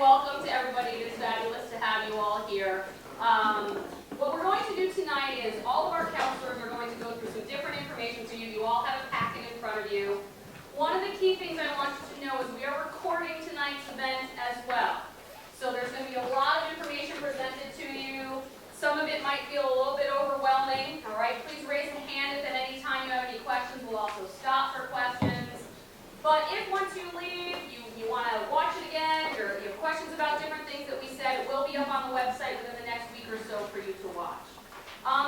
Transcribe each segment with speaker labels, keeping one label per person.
Speaker 1: welcome to everybody. It is fabulous to have you all here. What we're going to do tonight is all of our counselors are going to go through some different information for you. You all have a packet in front of you. One of the key things I want you to know is we are recording tonight's event as well. So there's going to be a lot of information presented to you. Some of it might feel a little bit overwhelming. All right, please raise a hand if at any time you have any questions. We'll also stop for questions. But if once you leave, you want to watch it again, or you have questions about different things that we said, it will be up on the website within the next week or so for you to watch.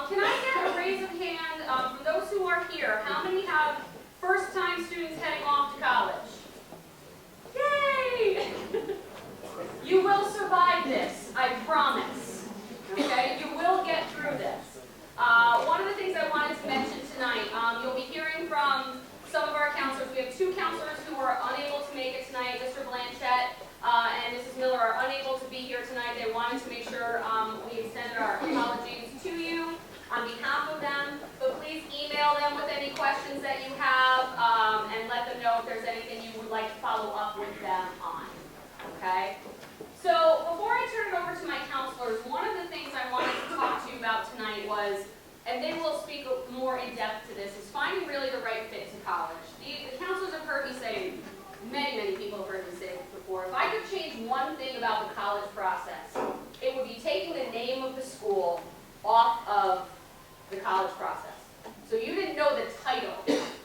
Speaker 1: Can I get a raise of hand from those who are here? How many have first-time students heading off to college? Yay! You will survive this, I promise. Okay, you will get through this. One of the things I wanted to mention tonight, you'll be hearing from some of our counselors. We have two counselors who are unable to make it tonight. Mr. Blanchett and Mrs. Miller are unable to be here tonight. They wanted to make sure we extended our apologies to you on behalf of them. But please email them with any questions that you have and let them know if there's anything you would like to follow up with them on. Okay? So before I turn it over to my counselors, one of the things I wanted to talk to you about tonight was, and they will speak more in depth to this, is finding really the right fit to college. The counselors have heard me say, many people have heard me say it before, if I could change one thing about the college process, it would be taking the name of the school off of the college process. So you didn't know the title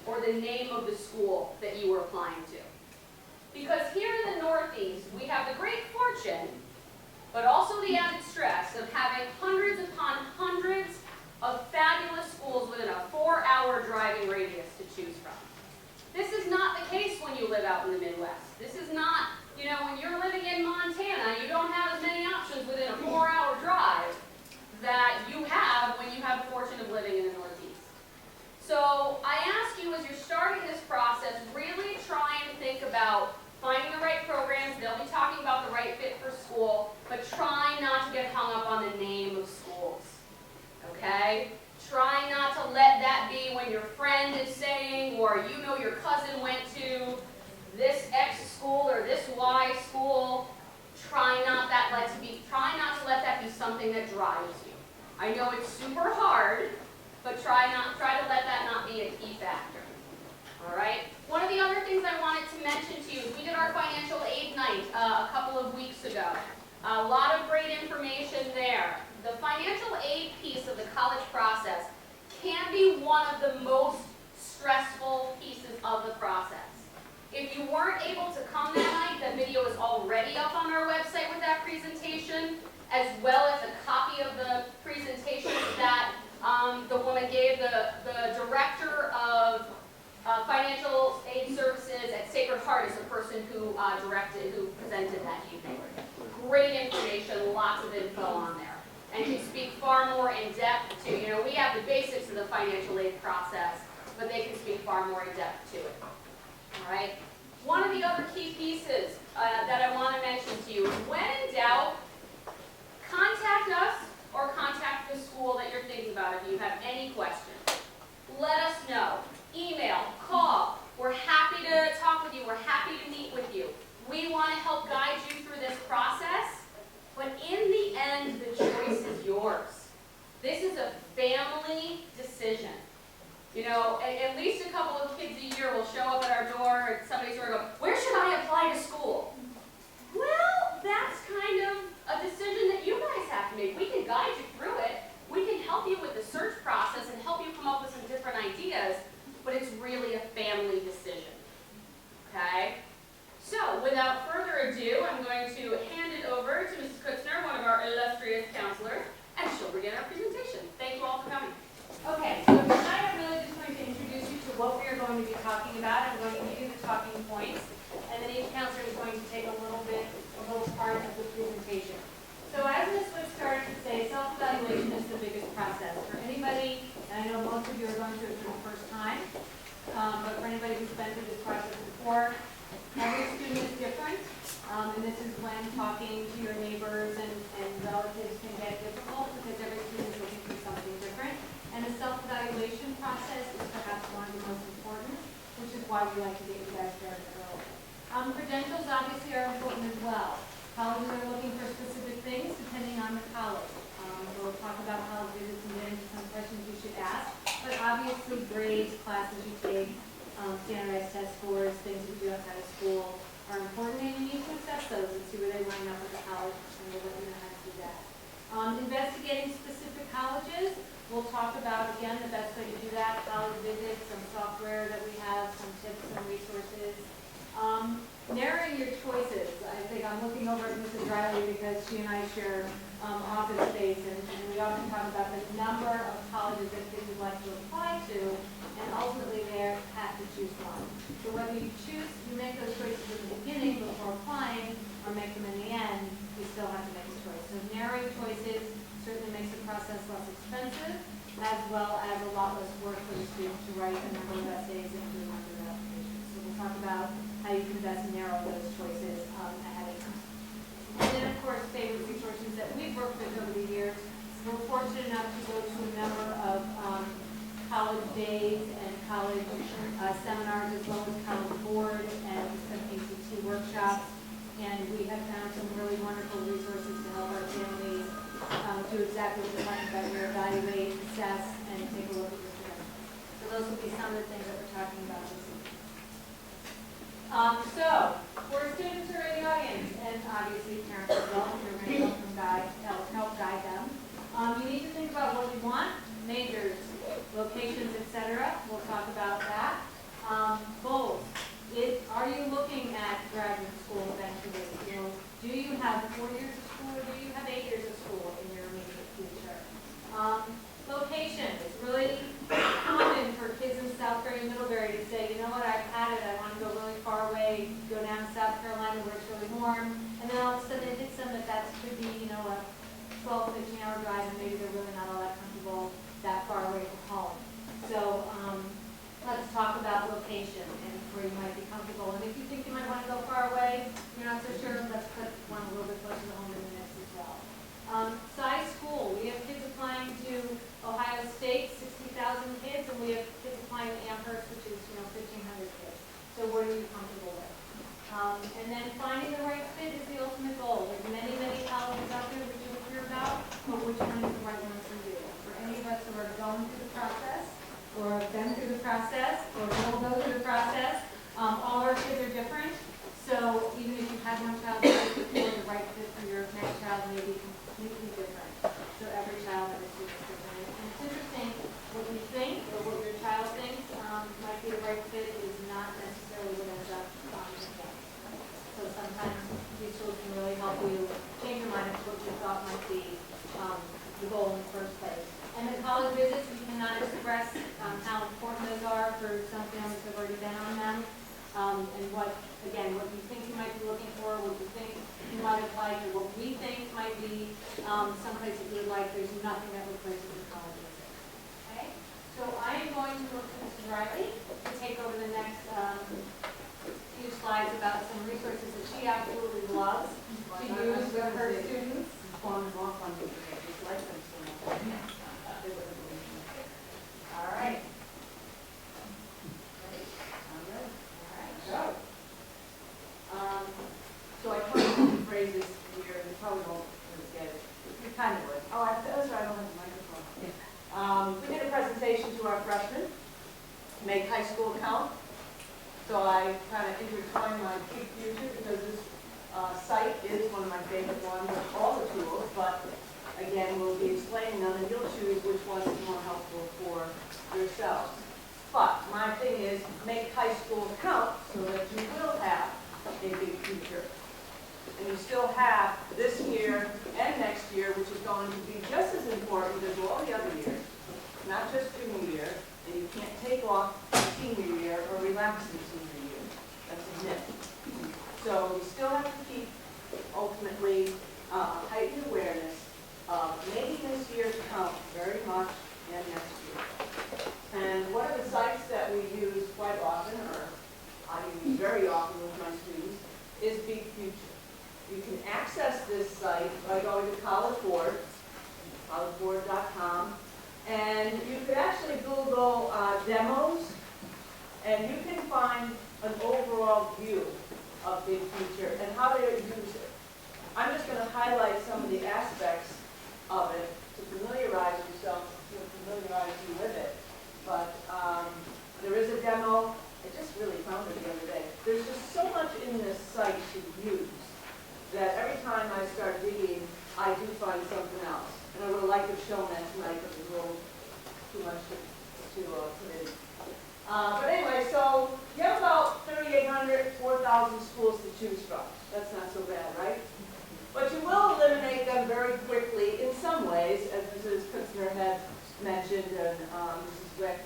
Speaker 1: or the name of the school that you were applying to. Because here in the Northeast, we have the great fortune, but also the added stress of having hundreds upon hundreds of fabulous schools within a 4-hour driving radius to choose from. This is not the case when you live out in the Midwest. This is not, when you're living in Montana, you don't have as many options within a 4-hour drive that you have when you have the fortune of living in the Northeast. So I ask you, as you're starting this process, really try and think about finding the right programs. They'll be talking about the right fit for school, but try not to get hung up on the name of schools. Okay? Try not to let that be when your friend is saying, or your cousin went to this X school or this Y school. Try not to let that be something that drives you. I know it's super hard, but try to let that not be a key factor. All right? One of the other things I wanted to mention to you is we did our financial aid night a couple of weeks ago. A lot of great information there. The financial aid piece of the college process can be one of the most stressful pieces of the process. If you weren't able to come that night, that video is already up on our website with that presentation, as well as a copy of the presentation that the woman gave, the director of financial aid services at Sacred Heart is the person who presented that evening. Great information, lots of info on there. And can speak far more in depth to, we have the basics of the financial aid process, but they can speak far more in depth to it. All right? One of the other key pieces that I want to mention to you is when in doubt, contact us or contact the school that you're thinking about if you have any questions. Let us know. Email, call. We're happy to talk with you. We're happy to meet with you. We want to help guide you through this process. But in the end, the choice is yours. This is a family decision. At least a couple of kids a year will show up at our door and somebody's going to go, where should I apply to school? Well, that's kind of a decision that you guys have to make. We can guide you through it. We can help you with the search process and help you come up with some different ideas, but it's really a family decision. Okay? So, without further ado, I'm going to hand it over to Mrs. Kutzner, one of our illustrious counselors, and she'll begin our presentation. Thank you all for coming.
Speaker 2: Okay, so tonight I'm really just going to introduce you to what we are going to be talking about. I'm going to give you the talking points, and then each counselor is going to take a little part of the presentation. So as Ms. Wood started to say, self-evaluation is the biggest process. For anybody, and I know most of you are going through it for the first time, but for anybody who's been through this process before, every student is different, and this is when talking to your neighbors and relatives can get difficult because every student is looking for something different. And the self-evaluation process is perhaps one of the most important, which is why we like to get you guys started early. Credentials obviously are important as well. Colleges are looking for specific things depending on the college. We'll talk about college visits and get into some questions you should ask. But obviously grades, classes you take, standardized test scores, things you do outside of school are important, and you need to assess those and see where they line up with the college, and we'll let you know how to do that. Investigating specific colleges, we'll talk about, again, the best way to do that, college visits, some software that we have, some tips and resources. Narrowing your choices. I think I'm looking over at Mrs. Riley because she and I share office space, and we often talk about the number of colleges that kids would like to apply to, and ultimately they have to choose one. So whether you make those choices in the beginning before applying, or make them in the end, you still have to make a choice. So narrowing choices certainly makes the process less expensive, as well as a lot less work for the student to write a number of essays and do a number of applications. So we'll talk about how you can best narrow those choices ahead of time. And then, of course, favorite resources that we've worked with over the years. We're fortunate enough to go to a number of college days and college seminars, as well as Collegeboard and some ACT workshops. And we have found some really wonderful resources to help our families do exactly what we're talking about here: evaluate, assess, and take a look at your students. So those will be some of the things that we're talking about this evening. So, for students who are in the audience, and obviously parents as well, you're going to help guide them. You need to think about what you want, majors, locations, etc. We'll talk about that. Goals. Are you looking at graduate school eventually? Do you have 4 years of school, or do you have 8 years of school in your immediate future? Location. It's really common for kids in Southbury and Middlebury to say, you know what, I've had it, I want to go really far away, go down to South Carolina where it's really warm, and then all of a sudden it hits them that could be, a 12, 15-hour drive, and maybe they're really not all that comfortable that far away from home. So let's talk about location and where you might be comfortable. And if you think you might want to go far away, you're not so sure, let's put one a little bit closer to home in the mix as well. Size school. We have kids applying to Ohio State, 60,000 kids, and we have kids applying to Amherst, which is 1,500 kids. So what are you comfortable with? And then finding the right fit is the ultimate goal. There's many, many colleges out there that you will hear about, but which one is the right one for you? For any of us who are going through the process, or have been through the process, or will go through the process, all our kids are different. So even if you had one child before, the right fit for your next child may be completely different. So every child, every student is different. And it's interesting, what you think, or what your child thinks might be the right fit is not necessarily what ends up happening. So sometimes these tools can really help you change your mind as to what you thought might be the goal in the first place. And the college visits, we cannot express how important those are for some families who have already been on them. And what you think you might be looking for, what you think you might have liked, or what we think might be someplace that you would like. There's nothing that replaces a college visit. Okay? So I am going to look to Mrs. Riley to take over the next few slides about some resources that she absolutely loves to use with her students. All right.
Speaker 3: So I tried to phrase this here, and you probably won't get it. You kind of would. Oh, that's right, I don't have the microphone. We did a presentation to our freshmen, Make High School Count. So I kind of intertwined my big future because this site is one of my favorite ones of all the tools, but again, we'll be explaining them, and you'll choose which one is more helpful for yourselves. But my thing is, make high school count so that you will have a big future. And you still have this year and next year, which is going to be just as important as all the other years, not just junior year, and you can't take off senior year or relax in senior year. That's a myth. So you still have to keep, ultimately, heightened awareness of making this year count very much and next year. And one of the sites that we use quite often, or I use very often with my students, is Big Future. You can access this site by going to Collegeboard, collegeboard.com, and you could actually Google demos, and you can find an overall view of Big Future and how to use it. highlight some of the aspects of it to familiarize yourself, familiarize you with it. But there is a demo. I just really found it the other day. There's just so much in this site to use that every time I start digging, I do find something else. And I would have liked to have shown that tonight, but it was a little too much to put in. But anyway, so you have about 3,800, 4,000 schools to choose from. That's not so bad, right? But you will eliminate them very quickly in some ways, as Mrs. Kutzner had mentioned, and Mrs. Wick.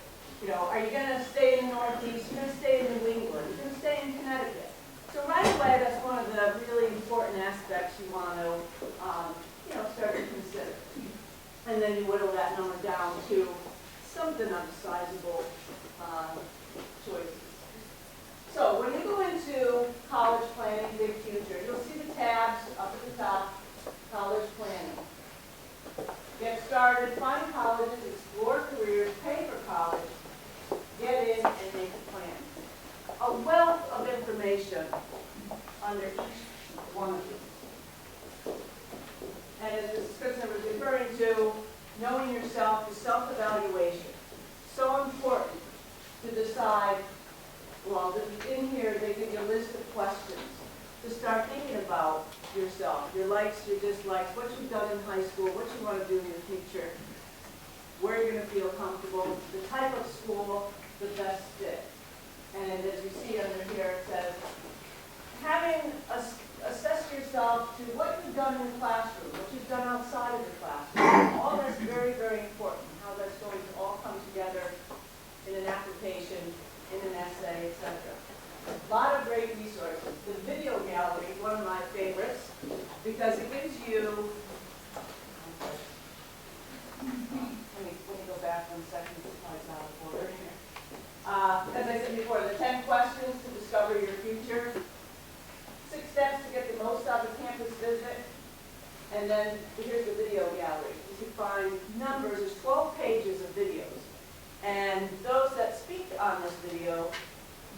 Speaker 3: You know, are you going to stay in the Northeast? You're going to stay in New England? You're going to stay in Connecticut? So right away, that's one of the really important aspects you want to, start to consider. And then you whittle that number down to something of sizable choices. So when you go into college planning, big future, you'll see the tabs up at the top, college planning. Get started, find colleges, explore careers, pay for college, get in and make a plan. A wealth of information under each one of these. And as Mrs. Kutzner was referring to, knowing yourself, the self-evaluation. So important to decide, well, in here they give you a list of questions to start thinking about yourself, your likes, your dislikes, what you've done in high school, what you want to do in your future, where you're going to feel comfortable, the type of school, the best fit. And as you see under here, it says, assess yourself to what you've done in the classroom, what you've done outside of the classroom. All that's very, very important, how that's going to all come together in an application, in an essay, etc. A lot of great resources. The video gallery is one of my favorites because it gives you, let me go back 1 second, it's probably out of order here. As I said before, the 10 questions to discover your future, 6 steps to get the most out of a campus visit, and then here's the video gallery. You can find numbers, there's 12 pages of videos. And those that speak on this video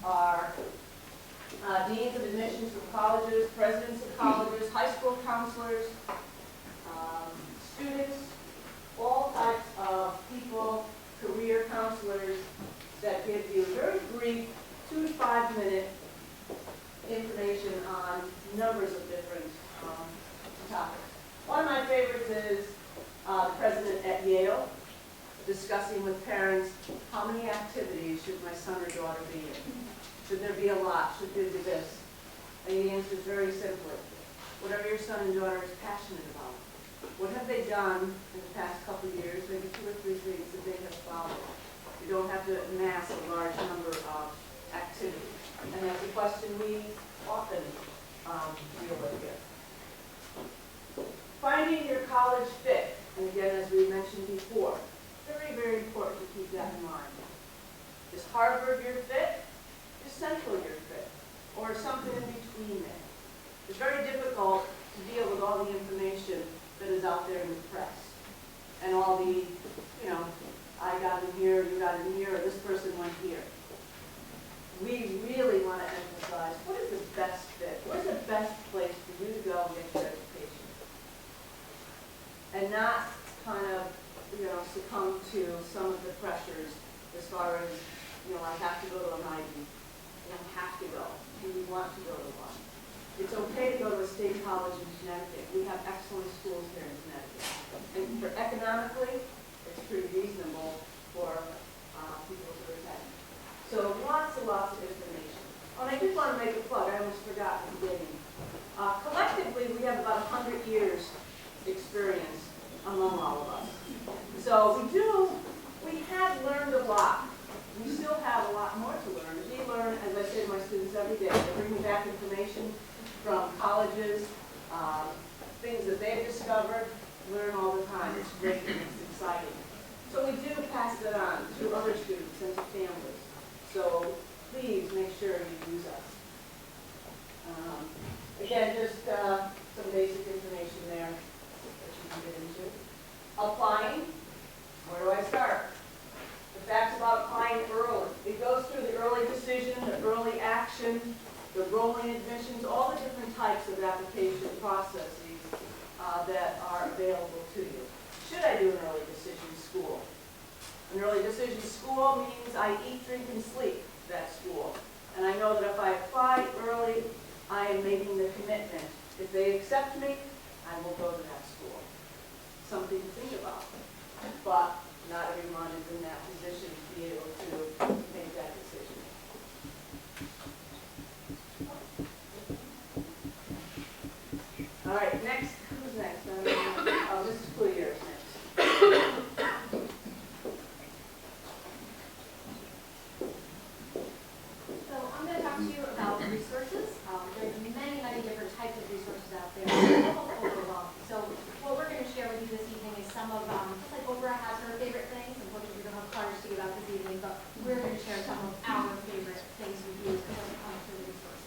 Speaker 3: are deans of admissions from colleges, presidents of colleges, high school counselors, students, all types of people, career counselors that give you very brief 2 to 5 minute information on numbers of different topics. One of my favorites is the president at Yale, discussing with parents how many activities should my son or daughter be in. Should there be a lot? Should there be this? And the answer is very simply, whatever your son and daughter is passionate about. What have they done in the past couple of years? Maybe 2 or 3 things that they have followed. You don't have to amass a large number of activities. And that's a question we often deal with here. Finding your college fit. And again, as we mentioned before, very, very important to keep that in mind. Is Harvard your fit? Is Central your fit? Or something in between there? It's very difficult to deal with all the information that is out there in the press. And all the, I got in here, you got in here, or this person went here. We really want to emphasize, what is the best fit? Where's the best place for you to go and get your education? And not kind of succumb to some of the pressures as far as, I have to go to an Ivy. I don't have to go. Do you want to go to one? It's okay to go to a state college in Connecticut. We have excellent schools here in Connecticut. And for economically, it's pretty reasonable for people to attend. So lots and lots of information. Oh, and I did want to make a plug. I almost forgot at the beginning. Collectively, we have about 100 years experience among all of us. So we have learned a lot. We still have a lot more to learn. We learn, as I say to my students every day, they bring me back information from colleges, things that they've discovered, learn all the time. It's great and it's exciting. So we do pass that on to other students and to families. So please make sure you use us. Again, just some basic information there that you can get into. Applying, where do I start? The facts about applying early. It goes through the early decision, the early action, the rolling admissions, all the different types of applications that are available to you. Should I do an early decision school? An early decision school means I eat, drink, and sleep that school. And I know that if I apply early, I am making the commitment. If they accept me, I will go to that school. Something to think about. But not everyone is in that position to be able to make that decision. All right, next, who's next? Oh, this is school year is next.
Speaker 2: So I'm going to talk to you about resources. There's many, many different types of resources out there. They're almost overwhelming. So what we're going to share with you this evening is some of, just like Oprah has her favorite things, and what we're going to have Carter to you about this evening, but we're going to share some of our favorite things we use when it comes to the resources.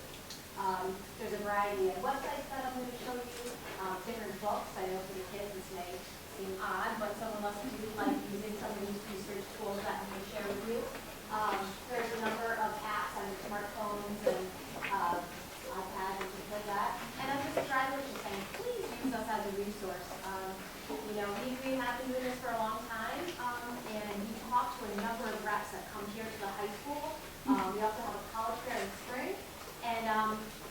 Speaker 2: There's a variety of websites that I'm going to show you, different books. I know for the kids this may seem odd, but some of us do like using some of these research tools that I'm going to share with you. There's a number of apps on your smartphones and iPads and things like that. And I'm just trying to saying, please use us as a resource. You know, we have been doing this for a long time, and we talk to a number of reps that come here to the high school. We also have a college fair in the spring. And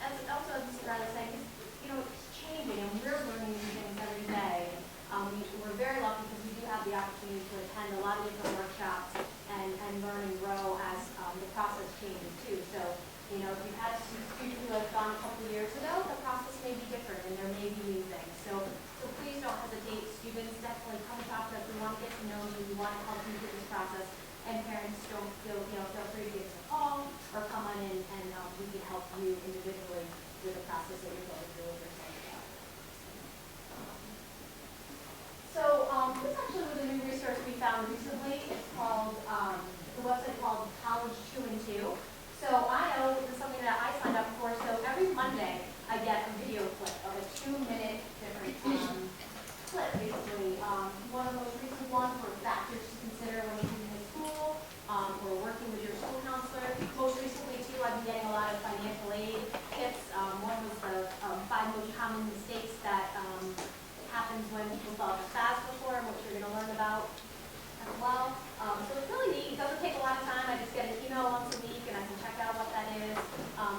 Speaker 2: as Mr. Riley was saying, you know, it's changing, and we're learning new things every day. We're very lucky because we do have the opportunity to attend a lot of different workshops and learn and grow as the process changes too. So, you know, if you've had students who have gone a couple of years ago, the process may be different and there may be new things. So please don't hesitate. Students, definitely come talk to us. We want to get to know you. We want to help you through this process. And parents, don't feel free to give us a call or come on in and we can help you individually with the process that you're going through with your son. So this actually was a new resource we found recently. It's called, the website called College 2 and 2. So I know this is something that I signed up for. So every Monday I get a video clip of a 2-minute different clip, basically. One of the most recent ones were factors to consider when you're in school or working with your school counselor. Most recently too, I've been getting a lot of financial aid tips. One was the 5 most common mistakes that happens when people fill out the FAS before, which you're going to learn about as well. So it's really neat. It doesn't take a lot of time. I just get an email once a week and I can check out what that is.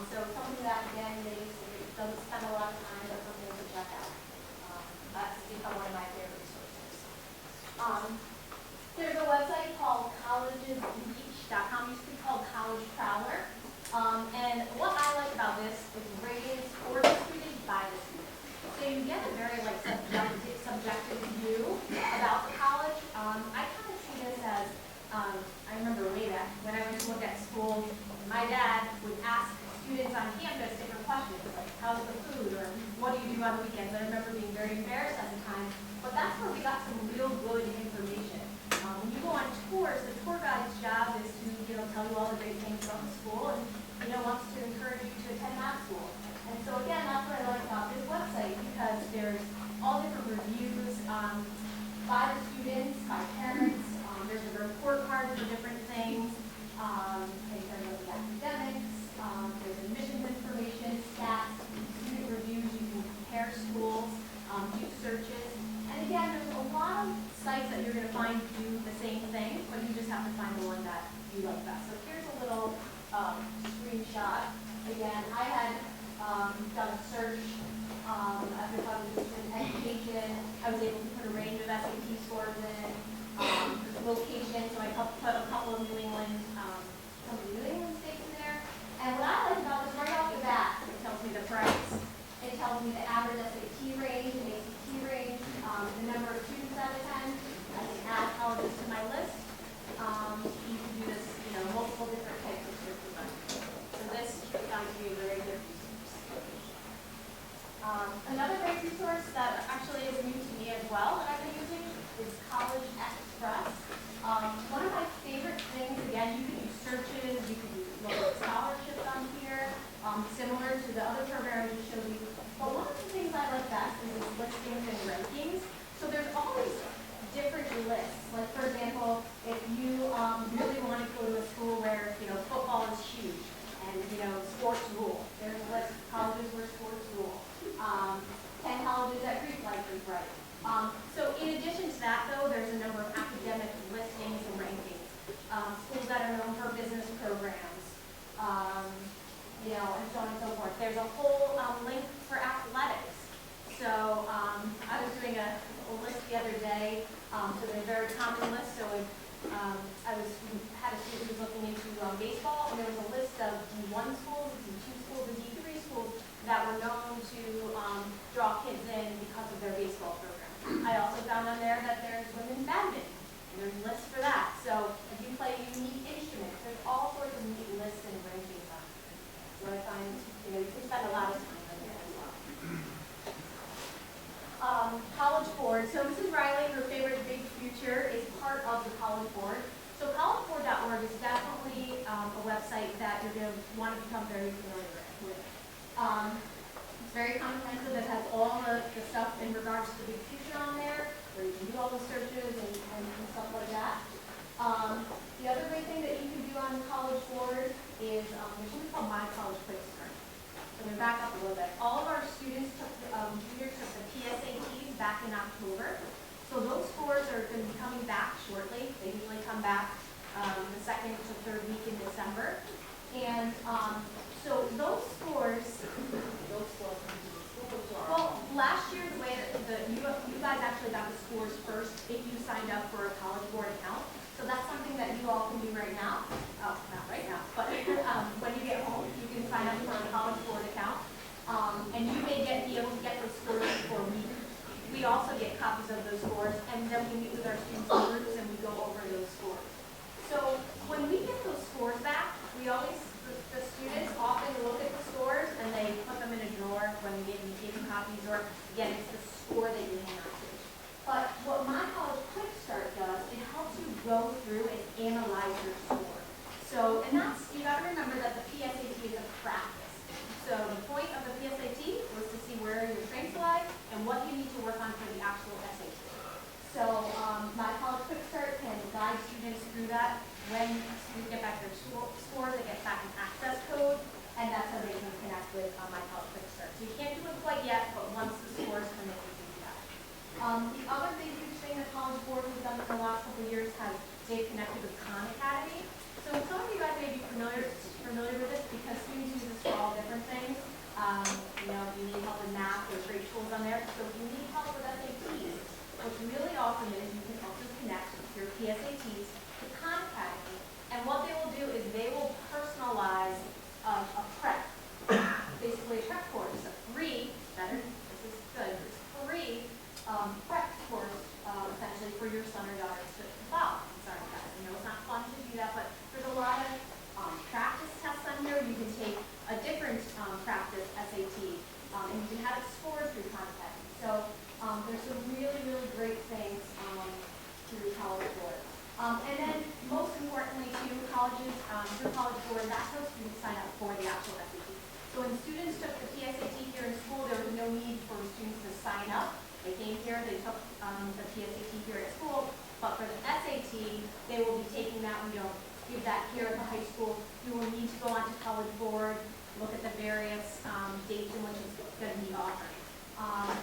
Speaker 2: So something that, again, it doesn't spend a lot of time, but something to check out. That's become one of my favorite resources. There's a website called collegesreach.com. It used to be called College Prowler. And what I like about this is ratings for the student by the student. So you get a very subjective view about the college. I kind of see this as, I remember way back when I went to look at schools, my dad would ask students on campus different questions, like how's the food, or what do you do on the weekends. I remember being very embarrassed at the time, but that's where we got some real good information. When you go on tours, the tour guide's job is to, tell you all the great things about the school and, wants to encourage you to attend that school. And so again, that's what I like about this website, because there's all different reviews by the students, by parents. There's a report card for different things in terms of the academics. There's admissions information, stats, student reviews. You can compare schools, do searches. And again, there's a lot of sites that you're going to find do the same thing, but you just have to find the one that you like best. So here's a little screenshot. Again, I had done a search after talking to student education. I was able to put a range of SAT scores in, location, so I put a couple of New England, some of the New England states in there. And what I like about this, right off the bat, it tells me the price. It tells me the average SAT range and ACT range, the number of students out of 10. I can add colleges to my list. You can do this, multiple different types of searches. So this I found to be a very good resource. Another great resource that actually is new to me as well that I've been using is College Express. One of my favorite things, again, you can use searches, you can look at scholarships on here, similar to the other program I just showed you. But one of the things I like best is its listings and rankings. So there's always different lists. Like, for example, if you really want to go to a school where, football is huge and, sports rule, there's a list of colleges where sports rule. 10 colleges that Greek like is right. So in addition to that, though, there's a number of academic listings and rankings. Schools that are known for business programs, you know, and so on and so forth. There's a whole link for athletics. So I was doing a list the other day, so they're a very common list. So had a student who was looking into baseball, and there was a list of D1 schools, D2 schools, and D3 schools that were known to draw kids in because of their baseball program. I also found on there that there's women's badminton, and there's lists for that. So if you play a unique instrument, there's all sorts of neat lists and rankings on there. So I find, you know, you can spend a lot of time on there as well. Collegeboard. So Mrs. Riley, her favorite big future, is part of the Collegeboard. So collegeboard.org is definitely a website that you're going to want to become very familiar with. It's very comprehensive. It has all the stuff in regards to the big future on there, where you can do all the searches and stuff like that. The other great thing that you can do on Collegeboard is there's something called My College Quick Start. So I'm going to back up a little bit. All of our students juniors took the PSATs back in October. So those scores are going to be coming back shortly. They usually come back the second to third week in December. And so those scores, well, last year the way that you guys actually got the scores first if you signed up for a Collegeboard account. So that's something that you all can do right now. Oh, not right now, but when you get home, you can sign up for a Collegeboard account. And you may be able to get those scores for a week. We also get copies of those scores, and then we meet with our students in groups and we go over those scores. So when we get those scores back, we always, the students often look at the scores and they put them in a drawer when we give them copies, or again, it's the score that you hang on to. But what My College Quick Start does, it helps you go through and analyze your score. So, and that's, you gotta remember that the PSAT is a practice. So the point of the PSAT was to see where your strengths lie and what you need to work on for the actual SAT. So My College Quick Start can guide students through that. When students get back their scores, they get back an access code, and that's how they can connect with My College Quick Start. So you can't do it quite yet, but once the scores come in, you can do that. The other big huge thing that Collegeboard has done in the last couple of years has they've connected with Khan Academy. So some of you guys may be familiar with this because students use this for all different things. You know, if you need help with math, there's great tools on there. So if you need help with SATs, what's really awesome is you can also connect your PSATs to Khan Academy. And what they will do is they will personalize a prep, basically a prep course, a free, this is good, it's free prep course essentially for your son or daughter to follow. I'm sorry guys, I know it's not fun to do that, but there's a lot of practice tests on here. You can take a different practice SAT, and you can have it scored through Khan Academy. So there's some really, really great things through Collegeboard. And then most importantly too, colleges, through Collegeboard, that's how students sign up for the actual SAT. So when students took the PSAT here in school, there was no need for students to sign up. They came here, they took the PSAT here at school, but for the SAT, they will be taking that. We don't give that here at the high school. You will need to go onto Collegeboard, look at the various dates in which it's going to be offered.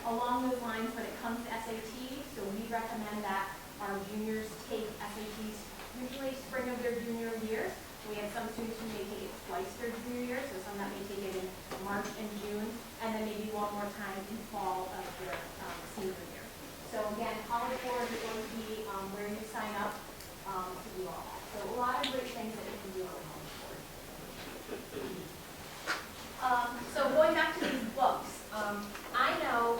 Speaker 2: Along those lines, when it comes to SAT, so we recommend that our juniors take SATs usually spring of their junior year. We have some students who may take it twice their junior year, so some that may take it in March and June, and then maybe one more time in fall of their senior year. So again, Collegeboard is going to be where you sign up to do all that. So a lot of great things that you can do on Collegeboard. So going back to these books, I know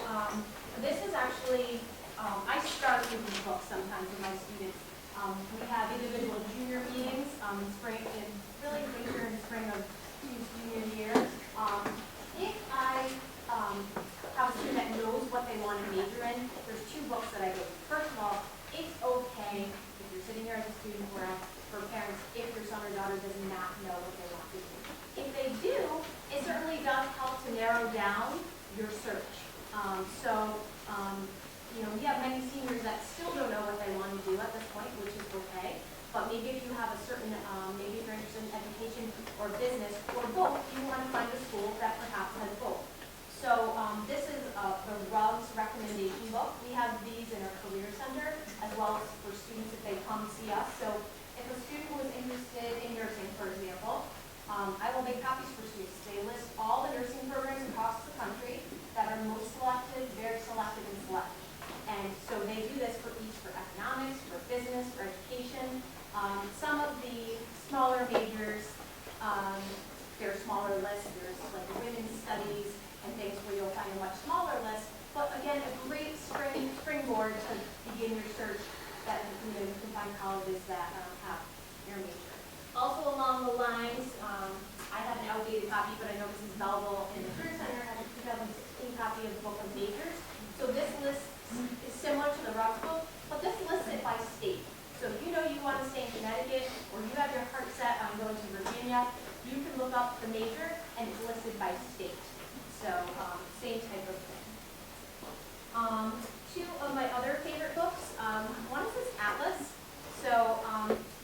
Speaker 2: this is actually, I start with these books sometimes with my students. We have individual junior meetings in spring, in really winter and spring of junior year. If I have a student that knows what they want to major in, there's two books that I go to. First of all, it's okay if you're sitting here as a student or for parents if your son or daughter does not know what they want to do. If they do, it certainly does help to narrow down your search. You know, we have many seniors that still don't know what they want to do at this point, which is okay. But maybe if you have a certain, maybe if you're interested in education or business or both, you want to find a school that perhaps has both. So this is the RUGS recommendation book. We have these in our Career Center as well as for students if they come see us. So if a student was interested in nursing, for example, I will make copies for students. They list all the nursing programs across the country that are most selective, very selective, and select. And so they do this for each, for economics, for business, for education. Some of the smaller majors, there are smaller lists. There's like women's studies and things where you'll find a much smaller list. But again, a great springboard to begin your search that you can find colleges that have your major. Also along the lines, I have an outdated copy, but I know Mrs. Melville in the Career Center has a 2016 copy of the Book of Majors. So this list is similar to the RUGS book, but this lists it by state. So if you know you want to stay in Connecticut, or you have your heart set on going to Virginia, you can look up the major and it's listed by state. So same type of thing. Two of my other favorite books. One is this atlas. So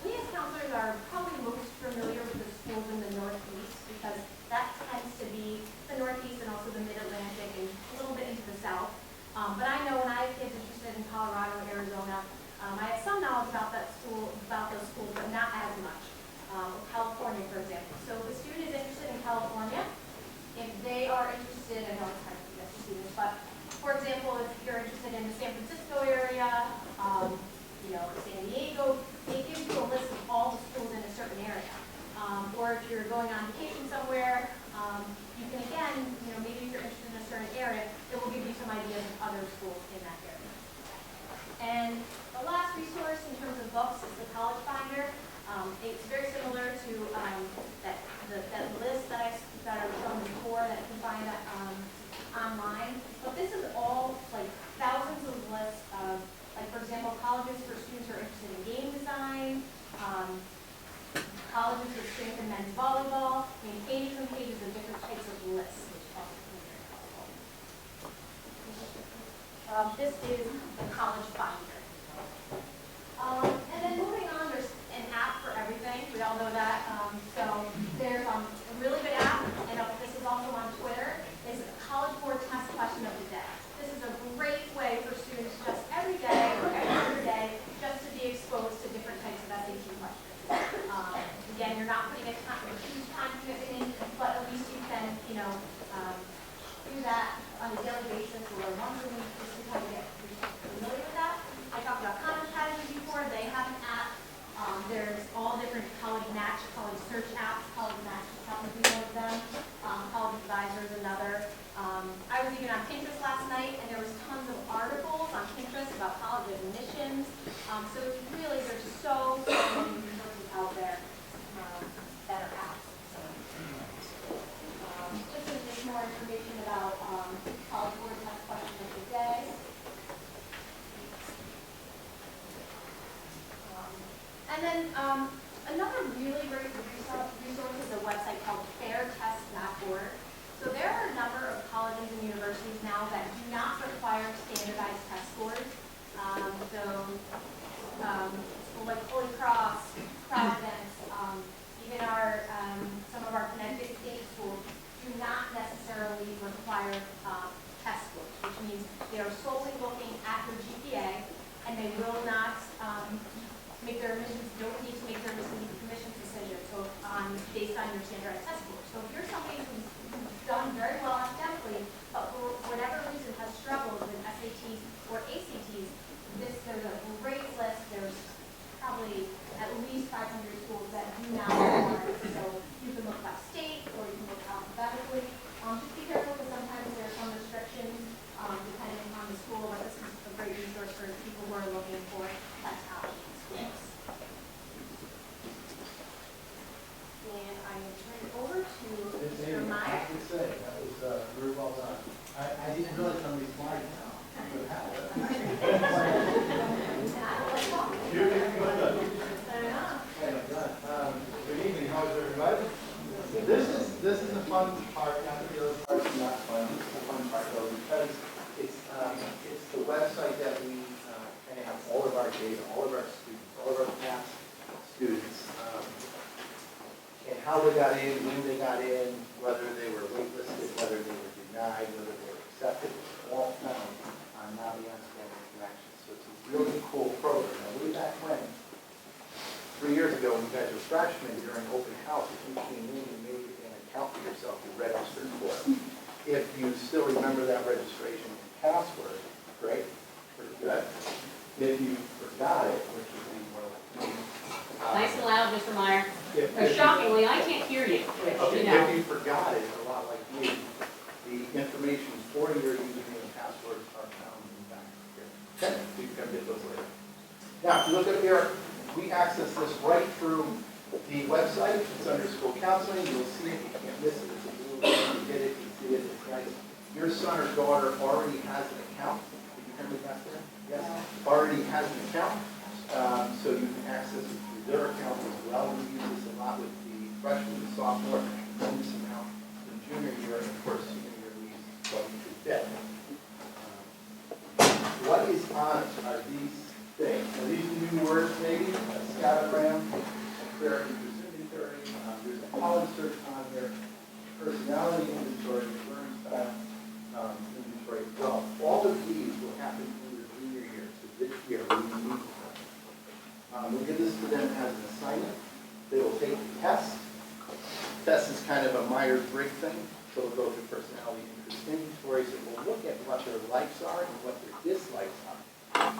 Speaker 2: we as counselors are probably most familiar with the schools in the Northeast because that tends to be the Northeast and also the Mid-Atlantic and a little bit into the South. But I know when I have kids interested in Colorado and Arizona, I have some knowledge about those schools, but not as much. California, for example. So if a student is interested in California, if they are interested, I know it's hard to get to students, but for example, if you're interested in the San Francisco area, San Diego, they give you a list of all the schools in a certain area. Or if you're going on vacation somewhere, you can again, maybe if you're interested in a certain area, it will give you some ideas of other schools in that area. And the last resource in terms of books is the College Finder. It's very similar to that list that I was shown before that you can find online. But this is all like thousands of lists of, like for example, colleges for students who are interested in game design, colleges with strength and men's volleyball. I mean, pages and pages of different types of lists, which also can be very helpful. This is the College Finder. And then moving on, there's an app for everything. We all know that. So there's a really good app, and this is also on Twitter, is a Collegeboard test question of the day. This is a great way for students just every day or every other day just to be exposed to different types of SAT questions. Again, you're not putting a huge time commitment in, but at least you can, do that on a daily basis or once a week just to kind of get familiar with that. I talked about Common Strategy before. They have an app. There's all different college match, college search apps. College Match happens to be one of them. College Advisor is another. I was even on Pinterest last night, and there was tons of articles on Pinterest about college admissions. So it's really, there's so many resources out there that are apps. So, just a bit more information about Collegeboard test question of the day. And then another really great resource is a website called fairtest.org. So there are a number of colleges and universities now that do not require standardized test scores. Like Holy Cross, Providence, even some of our Connecticut state schools do not necessarily require test scores, which means they are solely looking at your GPA, and they will not make their admissions, don't need to make their admissions decision based on your standardized test score. So if you're somebody who's done very well academically, but for whatever reason has struggled with SATs or ACTs, there's a great list. There's probably at least 500 schools that do not require it. So you can look by state or you can look alphabetically. Just be careful because sometimes there are some restrictions depending on the school, but this is a great resource for people who are looking for test options. And I'm going to turn it over to Mr. Meyer.
Speaker 4: I have to say, that was very well done. I didn't realize how many slides now. But how? You're good. Good evening, how is everybody? This is the fun part, not the other part's not fun. This is the fun part though, because it's the website that we have all of our data, all of our students, all of our past students, and how they got in, when they got in, whether they were waitlisted, whether they were denied, whether ago, when you guys were freshmen during open house, if you came in and made an account for yourself, you registered for it. If you still remember that registration and password, great, pretty good. If you forgot it, which would be more like me.
Speaker 2: Nice and loud, Mr. Meyer.
Speaker 4: If
Speaker 2: Shockingly, I can't hear you.
Speaker 4: Okay,
Speaker 2: You know.
Speaker 4: if you forgot it, a lot like me, the information for your username and password are found in the back here. Okay, so you can get those later. Now, if you look up here, we access this right through the website. It's under school counseling. You'll see it. You can't miss it. It's a blue button. You get it. You see it. It's nice. Your son or daughter already has an account. Did you hear me back there? Yes. Already has an account. So you can access it through their account as well. We use this a lot with the freshman and sophomore. Tremendous amount in junior year, and of course, senior year we use going to debt. What is on it are these things. Now, these are new words, maybe. A scattergram, a prayer inventory. There's a college search on here. Personality inventory, learning style inventory. Well, all of these will happen in your junior year. So this year, we need them. We'll give this to them as an assignment. They will take the test. Test is kind of a Myers-Briggs thing. So we'll go through personality interest inventories, and we'll look at what their likes are and what their dislikes are.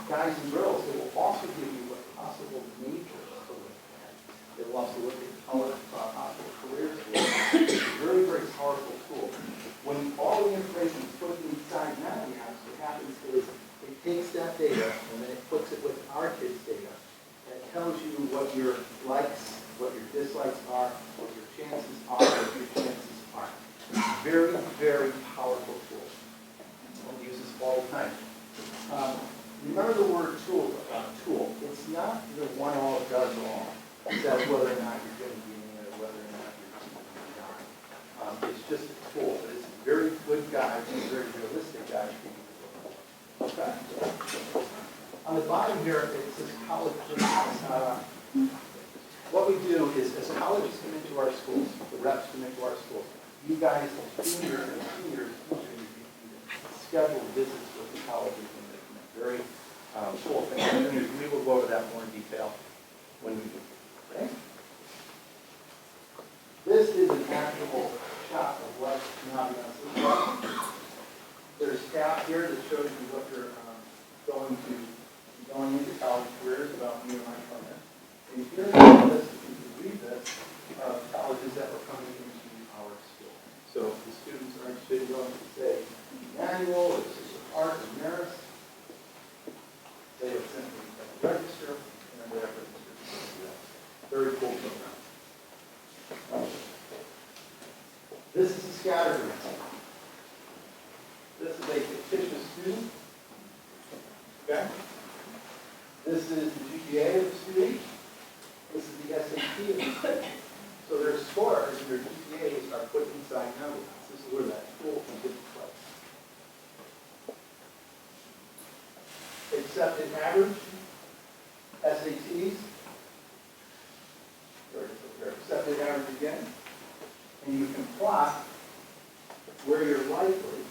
Speaker 4: Guys and girls, it will also give you what possible majors to look at. It will also look at possible careers. It's a very, very powerful tool. When all the information is put inside Naviance, what happens is it takes that data and then it puts it with our kids' data. And it tells you what your likes, what your dislikes are, what your chances are, what your chances are. Very, very powerful tool. We'll use this all the time. Remember the word tool. It's not the one all does all. It says whether or not you're going to be in it or whether or not you're going to be not. It's just a tool, but it's a very good guide and a very realistic guide for you to look for. Okay. On the bottom here, it says college. What we do is, as colleges come into our schools, the reps come into our schools, you guys, as juniors and seniors, schedule visits with the colleges when they come in. Very cool thing. We will go over that more in detail when we do. Okay? This is an actual shot of what Naviance looks like. There's staff here that shows you what you're going into college careers about me and my partner. And here's a list, if you can read this, of colleges that were coming into our school. So if the students are interested in going to, say, Emmanuel, or Sister Park, or Marist, they would simply register, and then whatever register. Very cool program. This is a Scattergram. This is a fictitious student. Okay? This is the GPA of the student. This is the SAT of the student. So their scores and their GPAs are put inside Naviance. This is where that tool can get place. Accepted average, SATs, or accepted average again, and you can plot where you're likely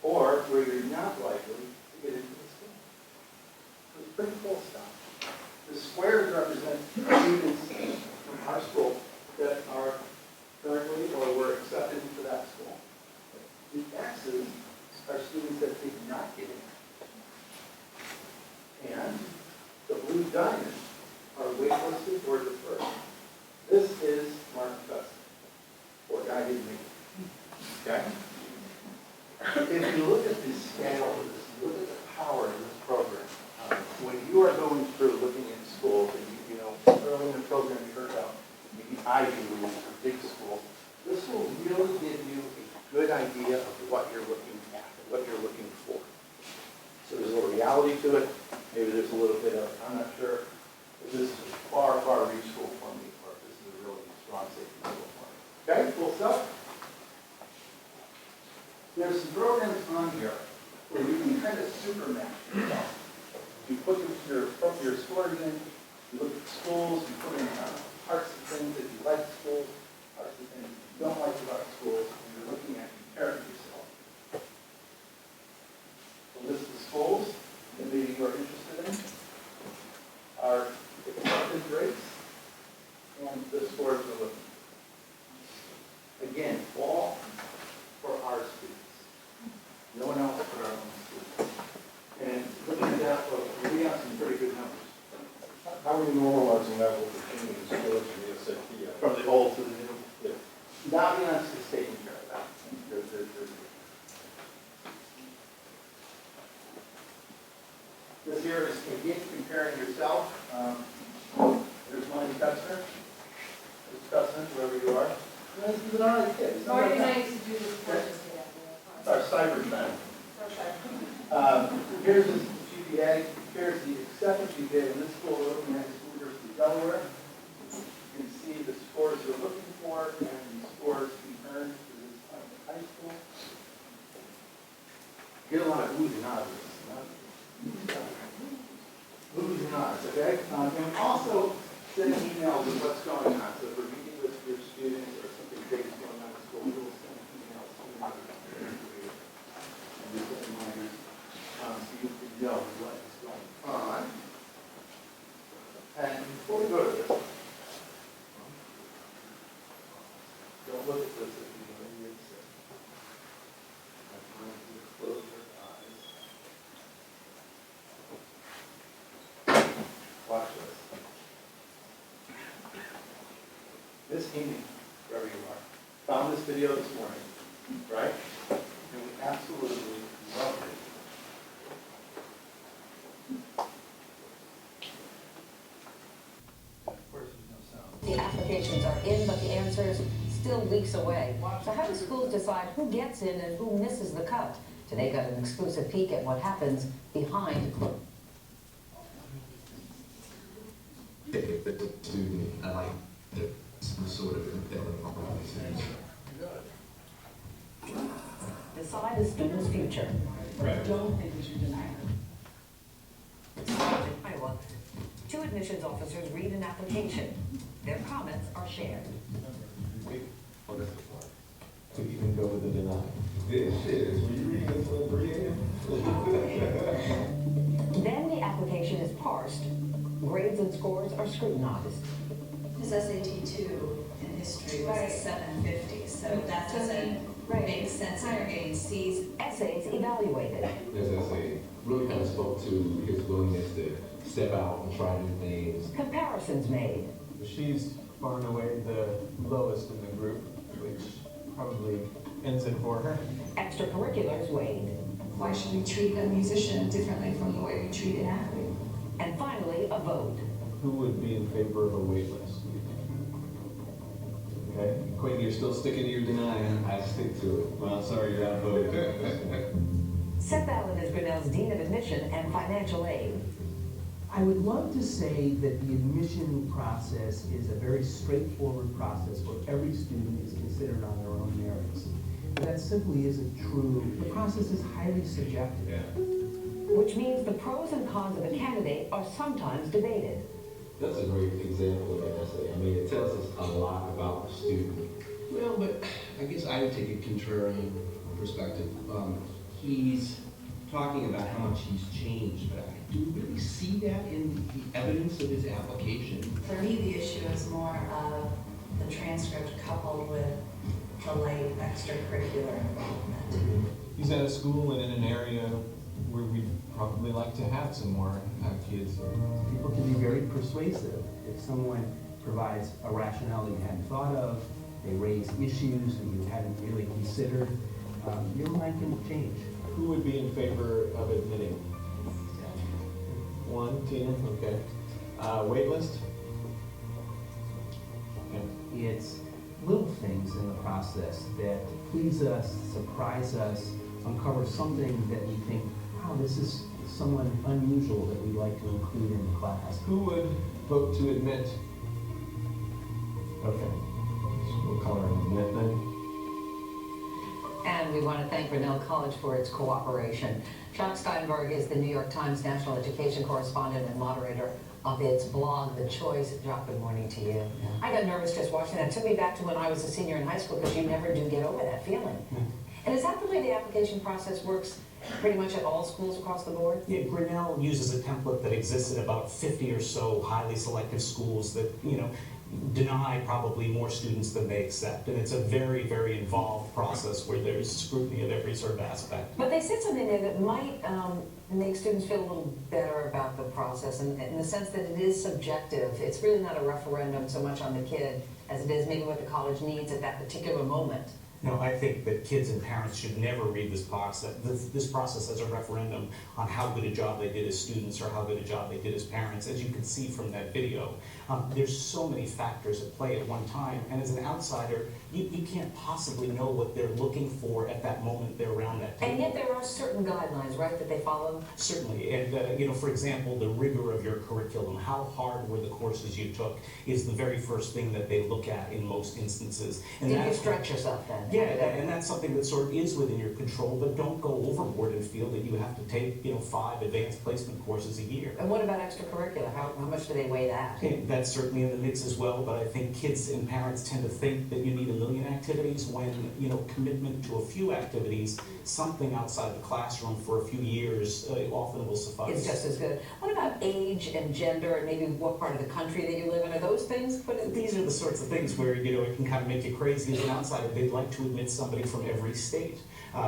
Speaker 4: or where you're not likely to get into the school. So it's pretty cool stuff. The squares represent students from our school that are currently or were accepted into that school. The X's are students that did not get in. And the blue diamonds are waitlisted or deferred. This is Mark Fest, or a guy didn't make it. Okay? If you look at the scale of this, look at the power of this program. When you are going through looking at schools, and you know, early in the program you heard about maybe Ivy League or big schools, this will really give you a good idea of what you're looking at, what you're looking for. So there's a little reality to it. Maybe there's a little bit of, I'm not sure if this is a far, far reach school for me, or if this is a really strong safety school for me. Okay, cool stuff. There's some programs on here where you can kind of super match yourself. You put your scores in, you look at schools, you put in parts of things that you like schools, parts of things you don't like about schools, and you're looking at comparing yourself. The list of schools that maybe you're interested in are accepted rates, This here is comparing yourself. There's Marty Kutzner. There's Kutzner, wherever you are. He's an alright kid. He's not
Speaker 3: Marty and
Speaker 4: like
Speaker 3: I
Speaker 4: that.
Speaker 3: used to do this purchase together.
Speaker 4: It's our cyber friend. Here's his GPA. Here's the acceptance we did in this school. We're looking at University of Delaware. You can see the scores you're looking for and the scores he earned for this time in high school. Get a lot of oohs and ahs. Oohs and ahs, okay? And also send emails of what's going on. So if we're meeting with your students or something great is going on in school, we will send emails to you and you get reminders so you can know what is going on. And before we go to this, don't look at this if you know you're sick. I'm going you to close your eyes. Watch this. This Amy, wherever you are, found this video this morning, right? And we absolutely loved it. Of course, there's no sound.
Speaker 5: The applications are in, but the answers still weeks away. So how do schools decide who gets in and who misses the cut? Today got an exclusive peek at what happens behind closed.
Speaker 6: Student, I like some sort of compelling opportunity.
Speaker 5: Decide a student's future.
Speaker 6: Right.
Speaker 5: Don't think we should deny them. Iowa, 2 admissions officers read an application. Their comments are shared.
Speaker 6: To even go with the denial. This is, were you reading this for 3 a.m.?
Speaker 5: Then the application is parsed. Grades and scores are scrutinized.
Speaker 7: His SAT 2 in history was a 750, so that doesn't make sense in your getting C's.
Speaker 5: Essays evaluated.
Speaker 6: As I say, really kind of spoke to his willingness to step out and try new things.
Speaker 5: Comparisons made.
Speaker 8: She's far and away the lowest in the group, which probably ends it for her.
Speaker 5: Extracurriculars weighed.
Speaker 7: Why should we treat a musician differently from the way we treat an athlete?
Speaker 5: And finally, a vote.
Speaker 8: Who would be in favor of a wait list? Okay, Quinn, you're still sticking to your denial.
Speaker 6: I stick to it.
Speaker 8: Well, sorry, you're outvoted.
Speaker 5: Seth Allen is Grinnell's Dean of Admission and Financial Aid.
Speaker 9: I would love to say that the admission process is a very straightforward process where every student is considered on their own merits. But that simply isn't true. The process is highly subjective.
Speaker 6: Yeah.
Speaker 5: Which means the pros and cons of a candidate are sometimes debated.
Speaker 6: That's a great example of an essay. I mean, it tells us a lot about the student.
Speaker 10: Well, but I guess I would take a contrarian perspective. He's talking about how much he's changed, but do you really see that in the evidence of his application?
Speaker 7: For me, the issue is more of the transcript coupled with the late extracurricular involvement.
Speaker 8: He's at a school and in an area where we'd probably like to have some more kids.
Speaker 9: People can be very persuasive. If someone provides a rationale that you hadn't thought of, they raise issues that you hadn't really considered, your mind can change.
Speaker 8: Who would be in favor of admitting? 1, Tina, okay. Wait list? Okay.
Speaker 9: It's little things in the process that please us, surprise us, uncover something that we think, wow, this is someone unusual that we'd like to include in the class.
Speaker 8: Who would vote to admit? Okay. So we'll call her an admit then.
Speaker 5: And we want to thank Grinnell College for its cooperation. Chuck Steinberg is the New York Times national education correspondent and moderator of its blog, The Choice. Jock, good morning to you. I got nervous just watching that. It took me back to when I was a senior in high school because you never do get over that feeling. And is that the way the application process works pretty much at all schools across the board?
Speaker 11: Yeah, Grinnell uses a template that exists at about 50 or so highly selective schools that, deny probably more students than they accept. And it's a very, very involved process where there's scrutiny of every sort of aspect.
Speaker 5: But they said something there that might make students feel a little better about the process in the sense that it is subjective. It's really not a referendum so much on the kid as it is maybe what the college needs at that particular moment.
Speaker 11: No, I think that kids and parents should never read this process as a referendum on how good a job they did as students or how good a job they did as parents. As you can see from that video, there's so many factors at play at one time, and as an outsider, you can't possibly know what they're looking for at that moment they're around that table.
Speaker 5: And yet there are certain guidelines, right, that they follow?
Speaker 11: Certainly, and for example, the rigor of your curriculum, how hard were the courses you took, is the very first thing that they look at in most instances. And
Speaker 5: Did you
Speaker 11: that's
Speaker 5: stretch yourself then?
Speaker 11: Yeah, and that's something that sort of is within your control, but don't go overboard and feel that you have to take, 5 advanced placement courses a year.
Speaker 5: And what about extracurricular? How much do they weigh that?
Speaker 11: And that's certainly in the mix as well, but I think kids and parents tend to think that you need a million activities when, commitment to a few activities, something outside the classroom for a few years often will suffice.
Speaker 5: It's just as good. What about age and gender and maybe what part of the country that you live in? Are those things put in?
Speaker 11: These are the sorts of things where, it can kind of make you crazy as an outsider. They'd like to admit somebody from every state.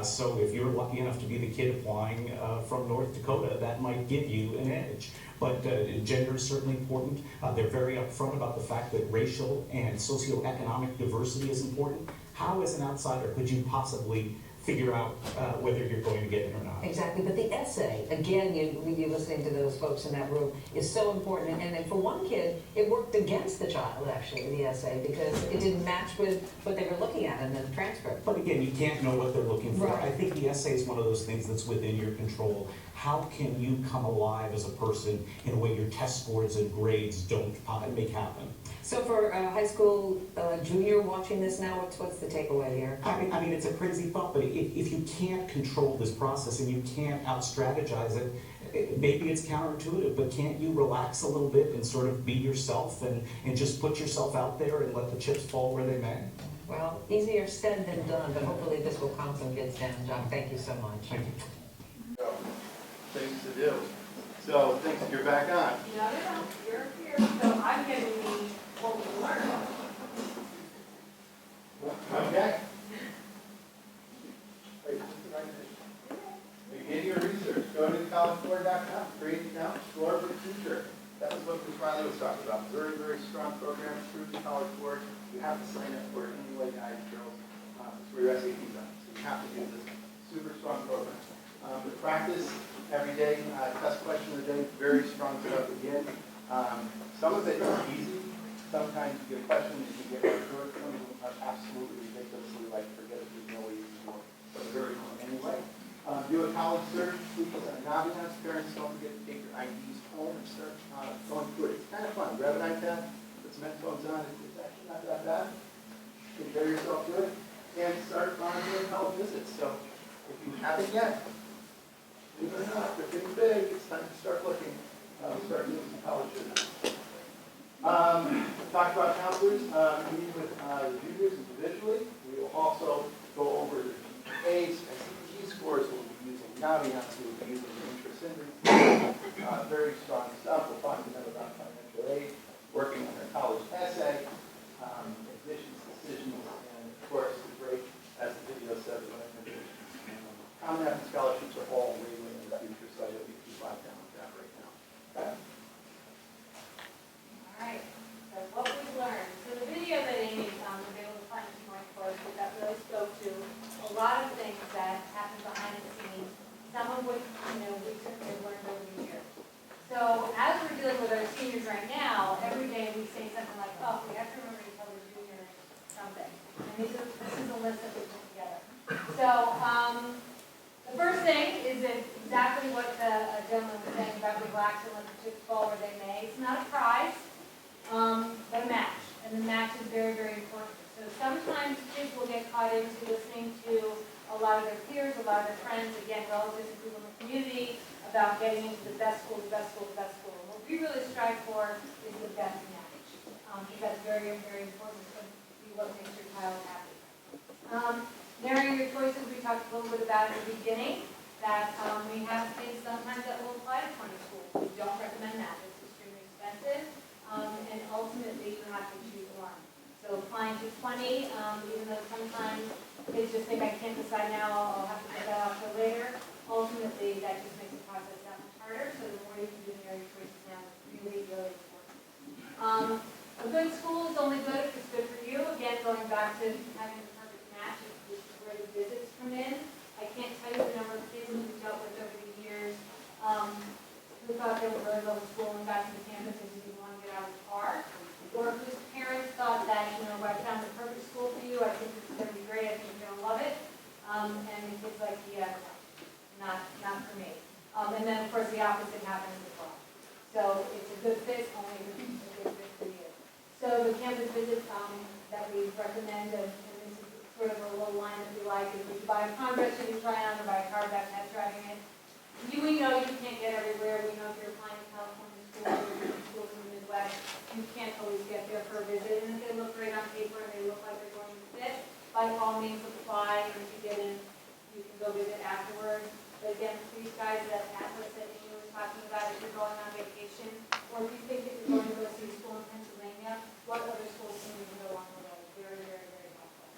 Speaker 11: So if you're lucky enough to be the kid applying from North Dakota, that might give you an edge. But gender is certainly important. They're very upfront about the fact that racial and socioeconomic diversity is important. How, as an outsider, could you possibly figure out whether you're going to get it or not?
Speaker 5: Exactly, but the essay, again, you're listening to those folks in that room, is so important. And then for one kid, it worked against the child, actually, the essay, because it didn't match with what they were looking at in the transcript.
Speaker 11: But again, you can't know what they're looking for.
Speaker 5: Right.
Speaker 11: I think the essay is one of those things that's within your control. How can you come alive as a person in a way your test scores and grades don't make happen?
Speaker 5: So for a high school junior watching this now, what's the takeaway here?
Speaker 11: I mean, it's a crazy thought, but if you can't control this process and you can't out-strategize it, maybe it's counterintuitive, but can't you relax a little bit and sort of be yourself and just put yourself out there and let the chips fall where they may?
Speaker 5: Well, easier said than done, but hopefully this will calm some kids down. John, thank you so much.
Speaker 11: Thank you.
Speaker 4: Things to do. So, things that you're back on.
Speaker 2: No, you're here, so I'm giving you what we learned.
Speaker 4: Okay. Begin your research. Go to collegeboard.com, create an account, explore for the future. That was what Ms. Riley was talking about. Very, very strong program through the College Board. You have to sign up for it anyway, guys, girls. It's where your SAT's on. So you have to do this. Super strong program. The practice every day, test question of the day, very strong setup again. Some of it is easy. Sometimes you get questions, you can get right through it. Some of them are absolutely ridiculously like, forget it, there's no way you can do it. But very fun anyway. Do a college search, please. Naviance, parents, don't forget to take your IDs home and start going through it. It's kind of fun. Grab an iPad, put some headphones on. It's actually not that bad. Compare yourself to it, and start monitoring college visits. So if you haven't yet, believe it or not, they're getting big. It's time to start looking. Start doing some college visits. Talk about counselors, meeting with the juniors individually. We will also go over the GPAs, SAT scores. We'll be using Naviance. We'll be using the interest index. Very strong stuff. We'll talk to them about financial aid, working on their college essay, admissions decisions, and of course, the great, as the video said, Common App and scholarships are all way in the future, so I hope you keep on down with that right now. Okay?
Speaker 2: All right, so what we've learned. So the video that Amy was able to find this morning for us, that really spoke to a lot of things that happen behind the scenes, some of which, we certainly learned over the years. So as we're dealing with our seniors right now, every day we say something like, oh, we have to remember to tell the juniors something. And this is a list that we put together. So the first thing is exactly what the gentleman was saying about relax and let the chips fall where they may. It's not a prize, but a match. And the match is very, very important. So sometimes kids will get caught into listening to a lot of their peers, a lot of their friends, again, relatives and people in the community, about getting into the best school, the best school, the best school. And what we really strive for is the best match. Because that's very, very important to be what makes your child happy. Narrowing your choices, we talked a little bit about in the beginning, that we have things sometimes that will apply to 20 schools. We don't recommend that. It's extremely expensive, and ultimately you're not going to choose one. So applying to 20, even though sometimes kids just think I can't decide now, I'll have to put that off till later, ultimately that just makes the process that much harder. So the more you can do narrow your choices now is really, really important. A good school is only good if it's good for you. Again, going back to having the perfect match, if thought they were really low school and got to the campus and didn't want to get out of the car, or whose parents thought that, you know, I found the perfect school for you, I think this is going to be great, I think you're going to love it, and the kid's like, yeah, not for me. And then, of course, the opposite happens as well. So it's a good fit, only a good fit for you. So the campus visits that we recommend, and this is sort of a little line that we like, is if you buy a Congress, you can try on, or buy a car back test driving it. We know you can't get everywhere. We know if you're applying to California schools or different schools in the Midwest, you can't always get there for a visit. And if they look great on paper and they look like they're going to fit, by all means apply, and if you get in, you can go visit afterwards. But again, for these guys, that atlas that Amy was talking about, if you're going on vacation, or if you think that you're going to go see a school in Pennsylvania, what other schools can you go on the way? Very, very, very helpful.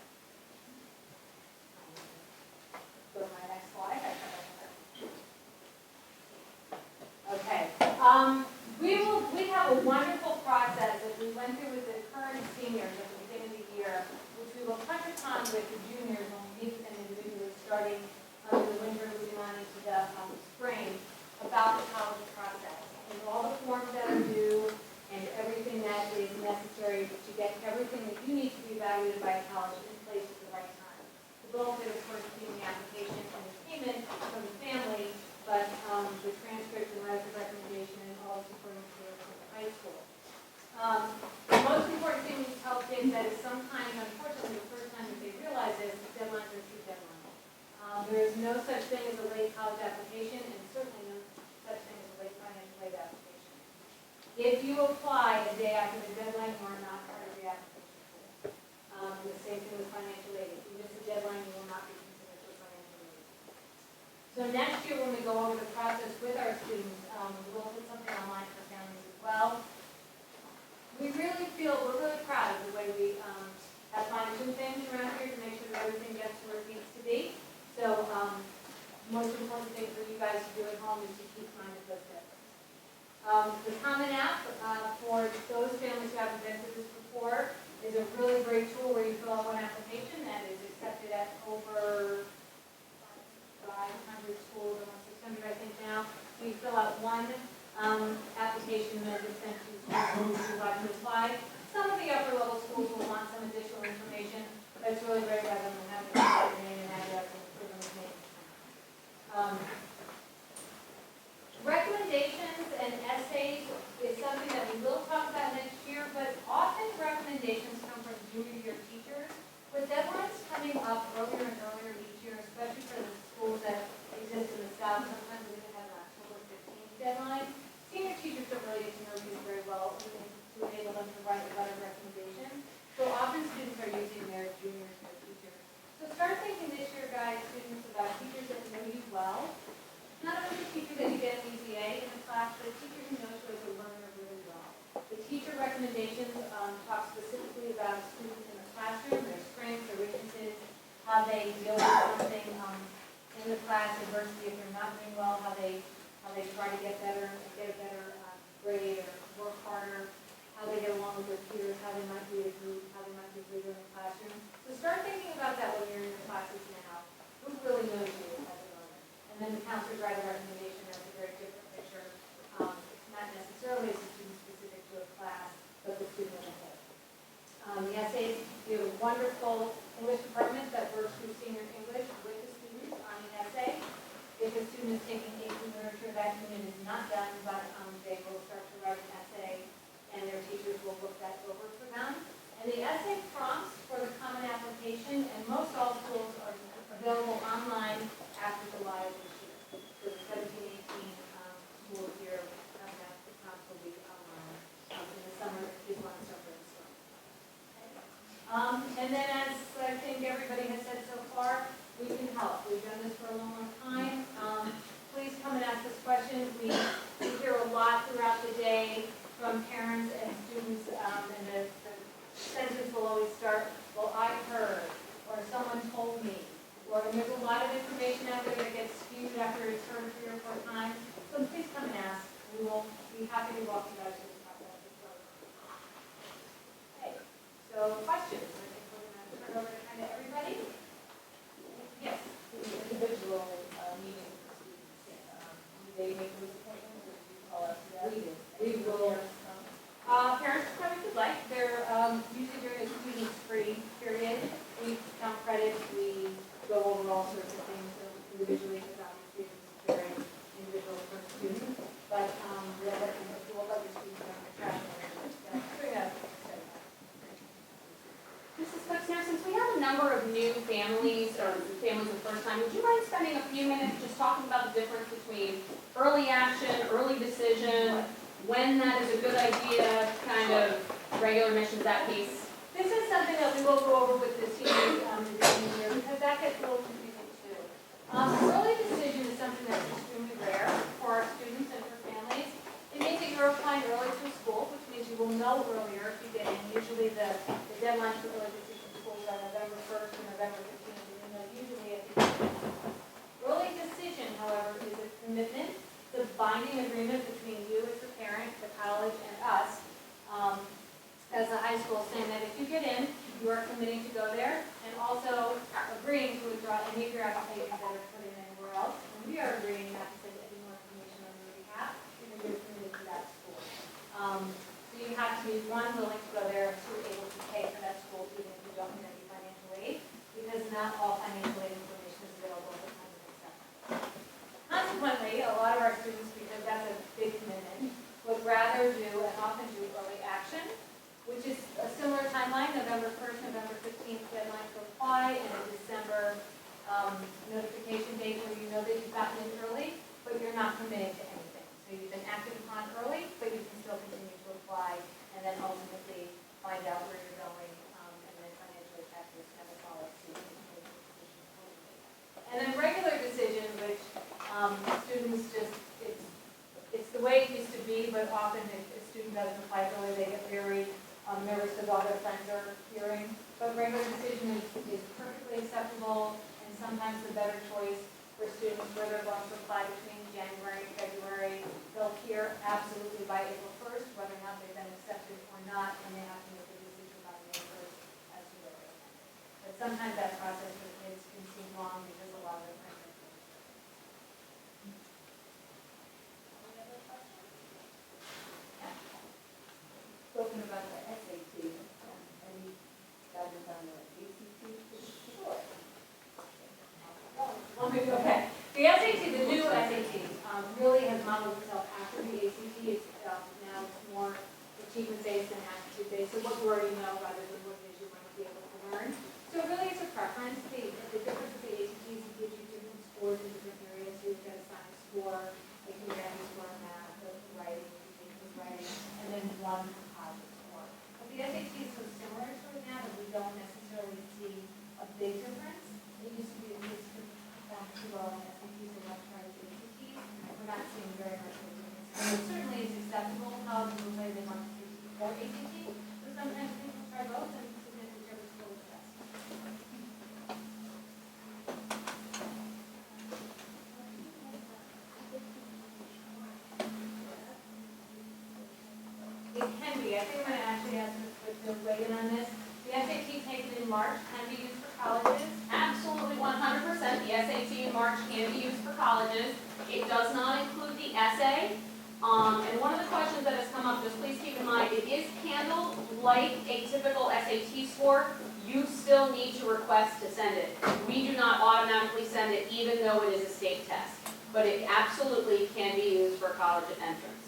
Speaker 2: Go to my next slide. Okay. We have a wonderful process that we went through with the current seniors at the beginning of the year, which we will touch upon with the juniors when we meet with them individually starting in the winter moving on into the spring, about the college process and all the forms that are due and everything that is necessary to get everything that you need to be evaluated by college in place at the right time. The goal of it, of course, being the application and the payment from the family, but the transcript and letters of recommendation and all the supporting materials from the high school. The most important thing we tell kids that is sometimes, unfortunately, the first time that they realize this, deadlines are true deadlines. There is no such thing as a late college application, and certainly no such thing as a late financial aid application. If you apply a day after the deadline, you are not part of the application pool. The same thing with financial aid. If you miss a deadline, you will not be considered for financial aid. So next year, when we go over the process with our students, we will put something online for families as well. We're really proud of the way we have fine-tuned things around here to make sure that everything gets to where it needs to be. So, most important thing for you guys to do at home is to keep mind of those deadlines. The Common App, for those families who haven't been through this before, is a really great tool where you fill out one application that is accepted at over 500 schools, almost 600 I think now. So you fill out one application that is sent to schools who like to apply. Some of the upper level schools will want some additional information, but it's really great rather than having to put their name and address and put them in. Recommendations and essays is something that we will talk about next year, but often recommendations come from junior year teachers. With deadlines coming up earlier and earlier each year, especially for the schools that exist in the South, sometimes we even have an October 15th deadline. Senior teachers don't really get to know these very well, even to enable them to write a letter of recommendation. So often students are using their juniors and their teachers. So start thinking this year, guys, students, about teachers that know you well. Not only the teacher that you get an easy A in the class, but a teacher who knows you as a learner really well. The teacher recommendations talk specifically about students in the classroom, their strengths, their weaknesses, how they deal with something in the class, adversity if they're not doing well, how they try to get better and get a better grade or work harder, how they get along with their peers, how they might be a group, how they might be a leader in the classroom. So start thinking about that when you're in your classes now. Who really knows you as a learner? And then the counselors write a recommendation that's a very different picture, not necessarily as a student specific to a class, but the student as a whole. The essays, we have a wonderful English department that works through senior English with the students on an essay. If a student is taking Asian literature, that unit is not done, but they will start to write an essay, and their teachers will look that over for them. And the essay prompts for the common application, and most all schools are available online after July of this year. So the 17-18 school year, the prompts will be online in the summer if kids want to start with the summer. And then, as I think everybody has said so far, we can help. We've done this for a long, long time. Please come and ask us questions. We hear a lot throughout the day from parents and students, and the sentence will always start, well, I heard, or someone told me, or there's a lot of information out there that gets skewed after it's heard 3 or 4 times. So please come and ask. We will be happy to walk you guys through the process as well. Okay, so questions. I think we're going to turn over to kind of everybody. Yes.
Speaker 12: Individual meetings with students, do they make those appointments, or do you call
Speaker 2: We will. Parents can come if you'd like. They're usually during a student-free period. We count credits, we go over all sorts of things individually, because obviously it's very individual per student. But we'll let you know, we'll let your students know the track.
Speaker 1: Mrs. Cook, now since we have a number of new families, or families the first time, would you mind spending a few minutes just talking about the difference between early action, early decision, when that is a good idea, kind of regular missions, that piece?
Speaker 2: This is something that we will go over with the seniors this year, because that gets a little confusing too. Early decision is something that's extremely rare for our students and for families. It means that you're applying early to school, which means you will know earlier if you get in. Usually the deadlines for early decision schools are November 1st and November 15th, and you know usually at the end. Early decision, however, is a commitment. It's a binding agreement between you as the parent, the college, and us as a high school, saying that if you get in, you are committing to go there, and also agreeing to withdraw any of your applications that are put in anywhere else. And we are agreeing not to send any more information on your behalf because you're committed to that school. So you have to be, one, willing to go there, and two, able to pay for that school even if you don't need any financial aid, because not all financial aid information is available at the time of acceptance. Consequently, a lot of our students, because that's a big commitment, would rather do and often do early action, which is a similar timeline, November 1st, November 15th deadline to apply, and a December notification date where you know that you've gotten in early, but you're not committed to anything. So you've been acted upon early, but you can still continue to apply, and then ultimately find out where you're going, and then financially have to kind of follow suit. And then regular decision, which students just, it's the way it used to be, but often if a student doesn't apply early, they get very nervous because all their friends are hearing. But regular decision is perfectly acceptable, and sometimes the better choice for students where they're going to apply between January and February. They'll hear absolutely by April 1st whether or not they've been accepted or not, and they have to make a decision by May 1st as to where they're attended. But sometimes that process for kids can seem long because a lot of their friends are close. Any other questions? Yeah.
Speaker 3: Spoken about the SAT, any guidance on the ACT? Sure.
Speaker 2: Okay. The SAT, the new SAT, really has modeled itself after the ACT. It's now it's more achievement-based and aptitude-based, so what you already know rather than what it is you might be able to learn. So really it's a preference. The difference with the ACT is it gives you different scores in different areas. So you've got a science score, a humanity score, math, writing, writing, and then one composite score. But the SAT is so similar to it now that we don't necessarily see a big difference. It used to be at least too well in SATs and not trying to ACTs. We're not seeing very much of a difference. And it certainly is acceptable how people say they want to take or ACT, but sometimes people try both and submit whichever score is best. It can be. I think I'm going to actually ask Mr. weigh in on this. The SAT taken in March can be used for colleges.
Speaker 1: Absolutely 100%. The SAT in March can be used for colleges. It does not include the essay. And one of the questions that has come up, just please keep in mind, it is handled like a typical SAT score. You still need to request to send it. We do not automatically send it even though it is a state test. But it absolutely can be used for college entrance.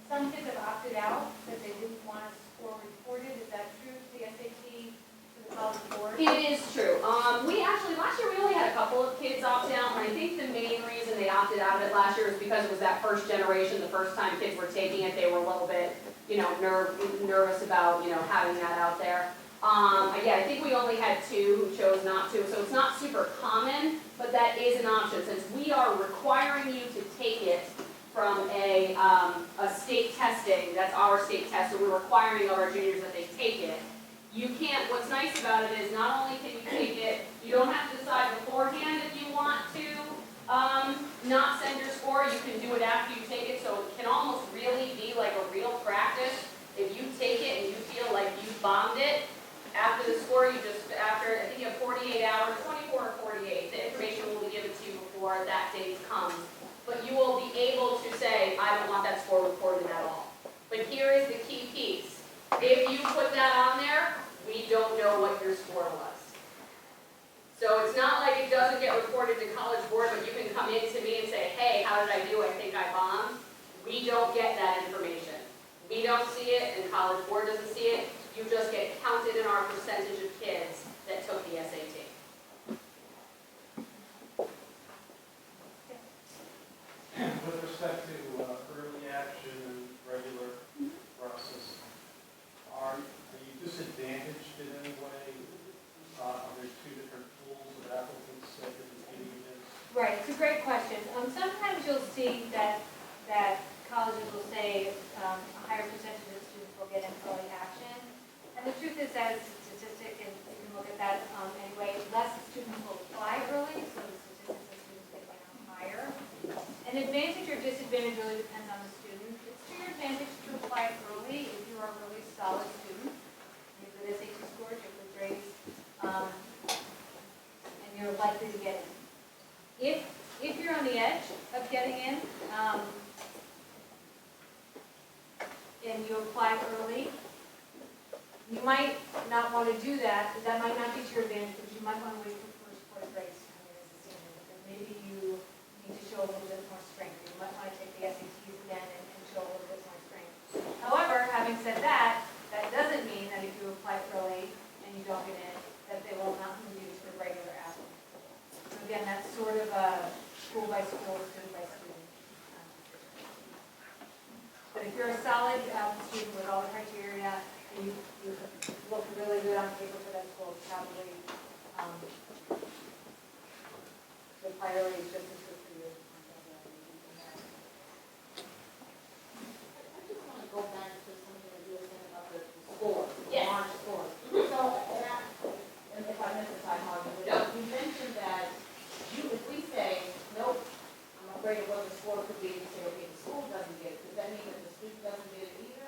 Speaker 2: Some kids have opted out because they didn't want a score reported. Is that true to the SAT, to the College Board?
Speaker 1: It is true. We actually, last year we only had a couple of kids opt out, and I think the main reason they opted out of it last year is because it was that first generation, the first time kids were taking it, they were a little bit, nervous about, having that out there. Yeah, I think we only had 2 who chose not to, so it's not super common, but that is an option. Since we are requiring you to take it from a state testing, that's our state test, so we're requiring of our juniors that they take it. You can't, what's nice about it is not only can you take it, you don't have to decide beforehand if you want to not send your score, you can do it after you take it, so it can almost really be like a real practice. If you take it and you feel like you bombed it, after the score, I think you have 48 hours, 24 or 48, the information will be given to you before that date comes. But you will be able to say, I I don't want that score reported at all. But here is the key piece. If you put that on there, we don't know what your score was. So it's not like it doesn't get reported to College Board, but you can come in to me and say, hey, how did I do? I think I bombed. We don't get that information. We don't see it, and College Board doesn't see it. You just get counted in our percentage of kids that took the SAT.
Speaker 12: With respect to early action and regular process, are you disadvantaged in any way? Are there two different pools of applicants that you're competing against?
Speaker 2: Right, it's a great question. Sometimes you'll see that colleges will say a higher percentage of students will get an early action. And the truth is that it's a statistic, and you can look at that anyway. Less students will apply early, so the statistics of students get down higher. An advantage or disadvantage really depends on the student. It's to your advantage to apply early if you are a really solid student. You have good SAT scores, you have good grades, and you're likely to get in. If you're on the edge of getting in, and you apply early, you might not want to do that, but that might not be to your advantage, because you might want to wait for first quarter grades to come in as a senior, because maybe you need to show a little bit more strength. You might want to take the SATs again and show a little bit more strength. However, having said that, that doesn't mean that if you apply early and you don't get in, that they will not move you to a regular applicant. So again, that's sort of a school by school, student by student. But if you're a solid student with all the criteria, and you look really good on paper for that school, it's probably the priority is just as good for you.
Speaker 3: I just want to go back to something that you were saying about the score,
Speaker 1: Yes.
Speaker 3: March score. So, and if I missed this, I apologize.
Speaker 1: Nope.
Speaker 3: You mentioned that if we say, nope, I'm afraid of what the score could be, and say, okay, the school doesn't get it, does that mean that the student doesn't get it either?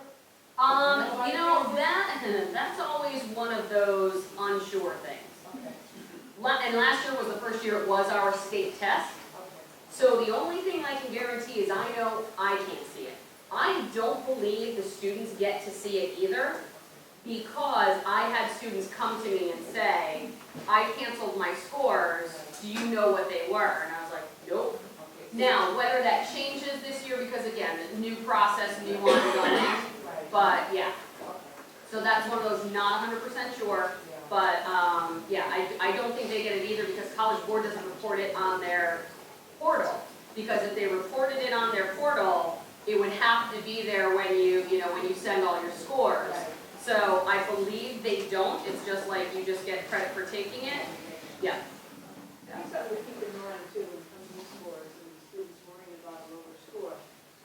Speaker 1: You know, that's always one of those unsure things.
Speaker 3: Okay.
Speaker 1: And last year was the first year it was our state test. So the only thing I can guarantee is I know I can't see it. I don't believe the students get to see it either, because I had students come to me and say, I canceled my scores, do you know what they were? And I was like, nope. Now, whether that changes this year, because again, new process, new ongoing, but yeah. So that's one of those not 100% sure, but yeah, I don't think they get it either, because College Board doesn't report it on their portal. Because if they reported it on their portal, it would have to be there when when you send all your scores. So I believe they don't. It's just like you just get credit for taking it. Yeah.
Speaker 3: That's something to keep in mind too when it comes to scores and students worrying about a lower score.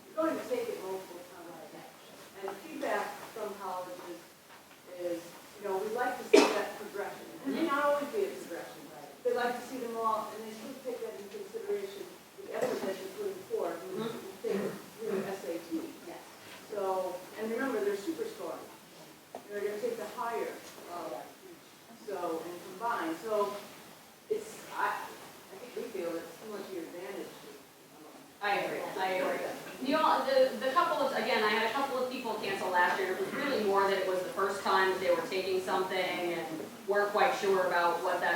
Speaker 3: You're going to take it multiple times. And feedback from colleges is, we'd like to see that progression. And it may not always be a progression. They'd like to see them all, and they should take that into consideration, the effort that you're putting forth when you take your SAT.
Speaker 1: Yes.
Speaker 3: So, and remember, they're super scoring. They're going to take the higher, and combine. So, I think we feel it's too much to your advantage.
Speaker 1: I agree. The couple of, again, I had a couple of people cancel last year. It was really more that it was the first time that they were taking something and weren't quite sure about what the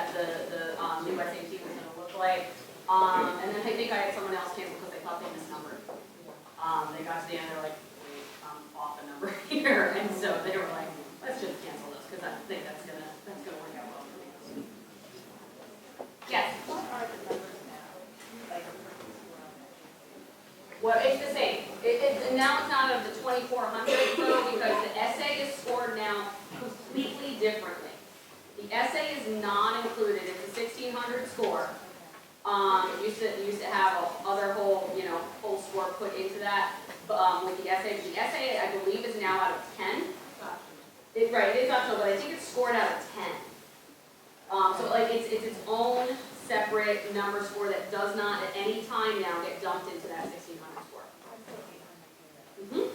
Speaker 1: new SAT was going to look like. And then I think I had someone else cancel because they thought they misnumbered. They got to the end, they're like, wait, I'm off a number here. And so they were like, let's just cancel this, because I think that's gonna work out well for me. Yes?
Speaker 3: What are the numbers now?
Speaker 1: Well, it's the same. Now it's not of the 2,400 though, because the essay is scored now completely differently. The essay is not included. It's a 1,600 score. Used to have a other whole score put into that with the essay. But the essay, I believe, is now out of 10. Right, it is optional, but I think it's scored out of 10. So like it's its own separate number score that does not at any time now get dumped into that 1,600 score. Mm-hmm.